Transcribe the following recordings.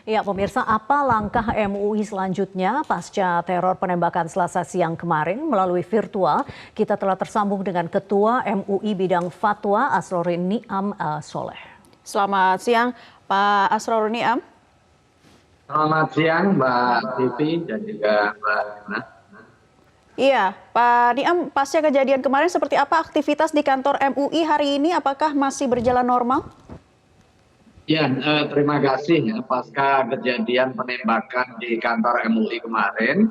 Ya, pemirsa, apa langkah MUI selanjutnya pasca teror penembakan Selasa siang kemarin melalui virtual? Kita telah tersambung dengan Ketua MUI Bidang Fatwa Asrorun Niam Soleh. Selamat siang, Pak Asrorun Niam. Selamat siang, Mbak Vivi dan juga Mbak Hana. Iya, Pak Niam, pasca kejadian kemarin seperti apa aktivitas di kantor MUI hari ini? Apakah masih berjalan normal? Ya, terima kasih. Pasca kejadian penembakan di kantor MUI kemarin,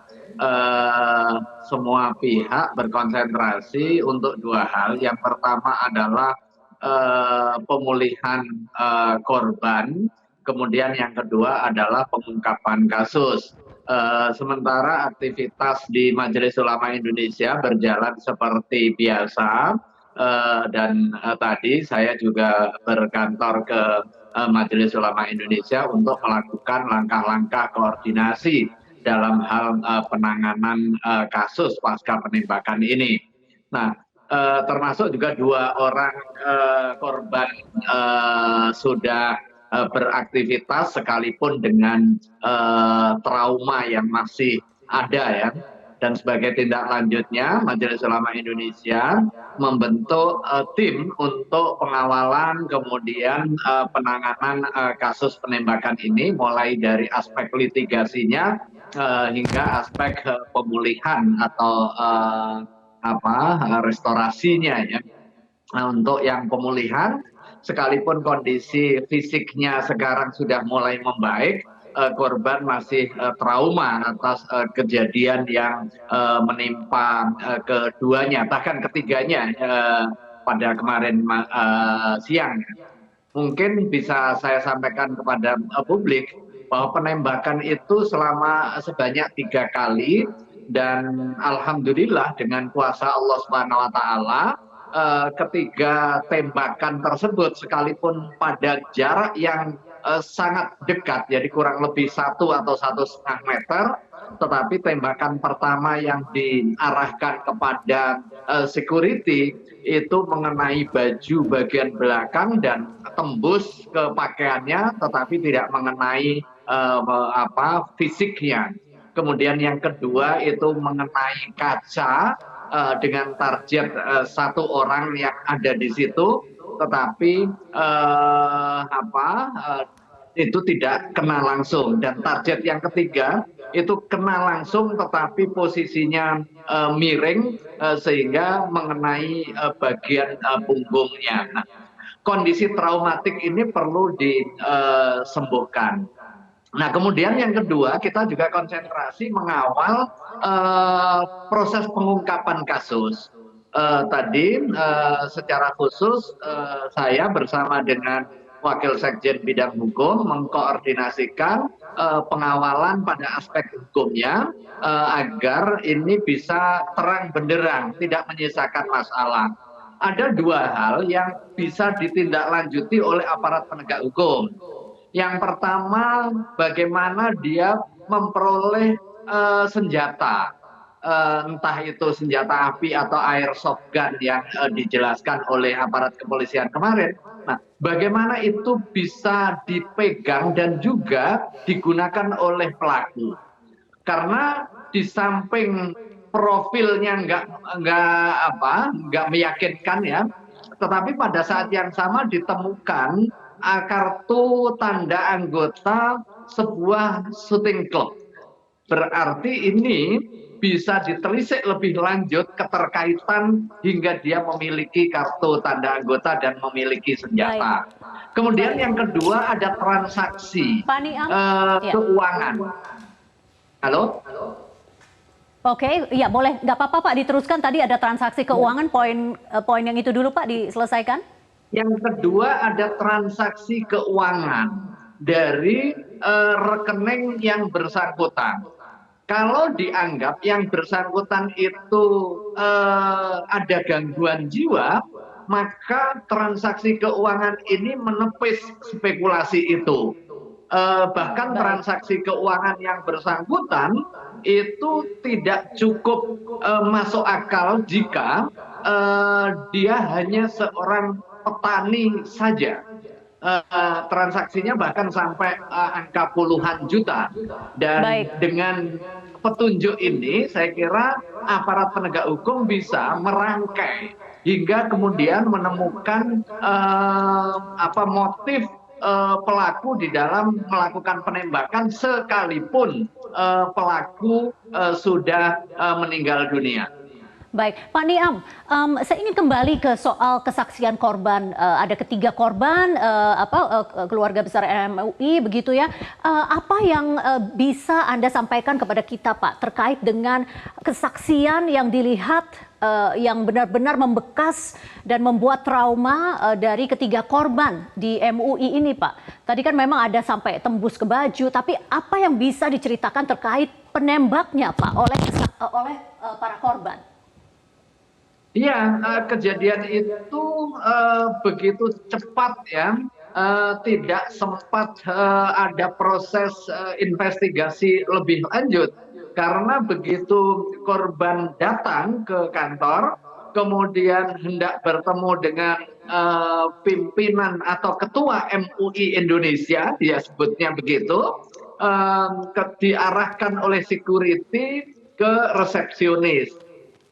semua pihak berkonsentrasi untuk dua hal. Yang pertama adalah pemulihan korban, kemudian yang kedua adalah pengungkapan kasus. Sementara aktivitas di Majelis Ulama Indonesia berjalan seperti biasa, dan tadi saya juga berkantor ke Majelis Ulama Indonesia untuk melakukan langkah-langkah koordinasi dalam hal penanganan kasus pasca penembakan ini. Nah, termasuk juga dua orang korban sudah beraktivitas sekalipun dengan trauma yang masih ada ya. Dan sebagai tindak lanjutnya, Majelis Ulama Indonesia membentuk tim untuk pengawalan kemudian penanganan kasus penembakan ini, mulai dari aspek litigasinya hingga aspek pemulihan atau restorasinya ya. Nah, untuk yang pemulihan, sekalipun kondisi fisiknya sekarang sudah mulai membaik, korban masih trauma atas kejadian yang menimpa keduanya, bahkan ketiganya pada kemarin siang. Mungkin bisa saya sampaikan kepada publik bahwa penembakan itu sebanyak 3 kali, dan alhamdulillah dengan kuasa Allah Subhanahu wa taala, ketiga tembakan tersebut sekalipun pada jarak yang sangat dekat, jadi kurang lebih 1 atau 1,5 meter, tetapi tembakan pertama yang diarahkan kepada security itu mengenai baju bagian belakang dan tembus ke pakaiannya, tetapi tidak mengenai fisiknya. Kemudian yang kedua itu mengenai kaca dengan target 1 orang yang ada di situ, tetapi itu tidak kena langsung. Dan target yang ketiga itu kena langsung tetapi posisinya miring sehingga mengenai bagian punggungnya. Nah, kondisi traumatik ini perlu disembuhkan. Nah, kemudian yang kedua, kita juga konsentrasi mengawal proses pengungkapan kasus. Tadi secara khusus saya bersama dengan Wakil Sekjen Bidang Hukum mengkoordinasikan pengawalan pada aspek hukumnya agar ini bisa terang benderang, tidak menyisakan masalah. Ada 2 hal yang bisa ditindaklanjuti oleh aparat penegak hukum. Yang pertama, bagaimana dia memperoleh senjata, entah itu senjata api atau airsoft gun yang dijelaskan oleh aparat kepolisian kemarin. Nah, bagaimana itu bisa dipegang dan juga digunakan oleh pelaku. Karena di samping profilnya nggak meyakinkan ya, tetapi pada saat yang sama ditemukan kartu tanda anggota sebuah shooting club. Berarti ini bisa ditelisik lebih lanjut keterkaitan hingga dia memiliki kartu tanda anggota dan memiliki senjata. Kemudian yang kedua ada transaksi keuangan. Halo? Oke, ya boleh, nggak apa-apa Pak diteruskan. Tadi ada transaksi keuangan, poin yang itu dulu Pak diselesaikan. Yang kedua ada transaksi keuangan dari rekening yang bersangkutan. Kalau dianggap yang bersangkutan itu ada gangguan jiwa, maka transaksi keuangan ini menepis spekulasi itu. Bahkan transaksi keuangan yang bersangkutan itu tidak cukup masuk akal jika dia hanya seorang petani saja. transaksinya bahkan sampai angka puluhan juta. Dan Baik. dengan petunjuk ini saya kira aparat penegak hukum bisa merangkai hingga kemudian menemukan motif pelaku di dalam melakukan penembakan sekalipun pelaku sudah meninggal dunia. Baik, Pak Niam, saya ingin kembali ke soal kesaksian korban. Ada ketiga korban, keluarga besar MUI, begitu ya. Apa yang bisa Anda sampaikan kepada kita, Pak, terkait dengan kesaksian yang dilihat yang benar-benar membekas dan membuat trauma dari ketiga korban di MUI ini, Pak? Tadi kan memang ada sampai tembus ke baju, tapi apa yang bisa diceritakan terkait penembaknya, Pak, oleh para korban? Iya, kejadian itu begitu cepat ya, tidak sempat ada proses investigasi lebih lanjut. Karena begitu korban datang ke kantor, kemudian hendak bertemu dengan pimpinan atau ketua MUI Indonesia, dia sebutnya begitu, diarahkan oleh security ke resepsionis.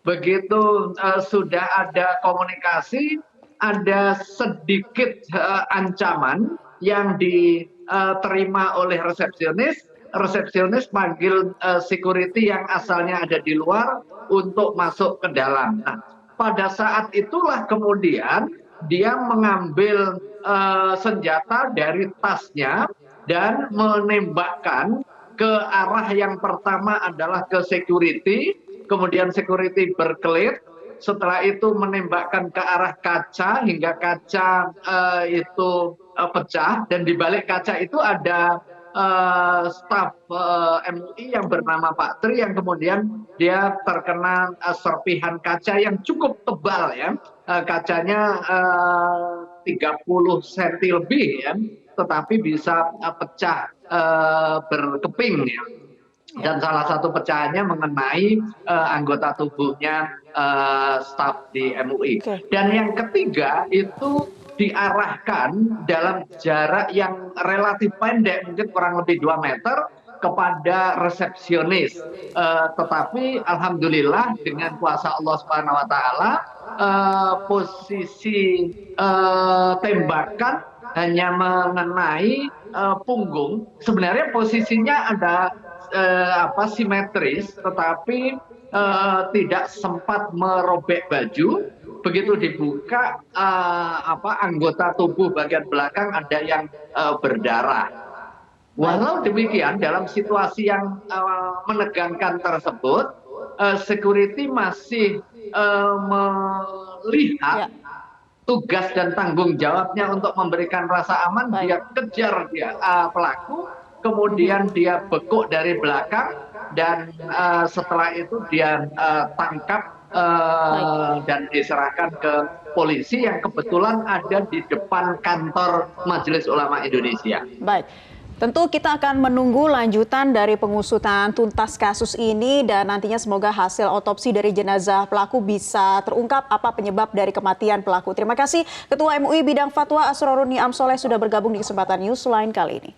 Begitu sudah ada komunikasi, ada sedikit ancaman yang diterima oleh resepsionis. Resepsionis panggil security yang asalnya ada di luar untuk masuk ke dalam. Nah, pada saat itulah kemudian dia mengambil senjata dari tasnya dan menembakkan ke arah yang pertama adalah ke security. Kemudian security berkelit, setelah itu menembakkan ke arah kaca hingga kaca itu pecah, dan di balik kaca itu ada staf MUI yang bernama Pak Tri yang kemudian dia terkena serpihan kaca yang cukup tebal ya, kacanya 30 cm lebih ya, tetapi bisa pecah berkeping ya. Dan salah satu pecahannya mengenai anggota tubuhnya staf di MUI. Dan yang ketiga itu diarahkan dalam jarak yang relatif pendek, mungkin kurang lebih 2 meter, kepada resepsionis. Tetapi alhamdulillah dengan kuasa Allah Subhanahu wa taala, posisi tembakan hanya mengenai punggung. Sebenarnya posisinya ada simetris, tetapi tidak sempat merobek baju. Begitu dibuka anggota tubuh bagian belakang ada yang berdarah. Walau demikian, dalam situasi yang menegangkan tersebut, security masih melihat tugas dan tanggung jawabnya untuk memberikan rasa aman. Dia kejar pelaku, kemudian dia bekuk dari belakang, dan setelah itu dia tangkap dan diserahkan ke polisi yang kebetulan ada di depan kantor Majelis Ulama Indonesia. Baik. Tentu kita akan menunggu lanjutan dari pengusutan tuntas kasus ini, dan nantinya semoga hasil otopsi dari jenazah pelaku bisa terungkap apa penyebab dari kematian pelaku. Terima kasih Ketua MUI Bidang Fatwa Asrorun Niam Soleh sudah bergabung di kesempatan Newsline kali ini.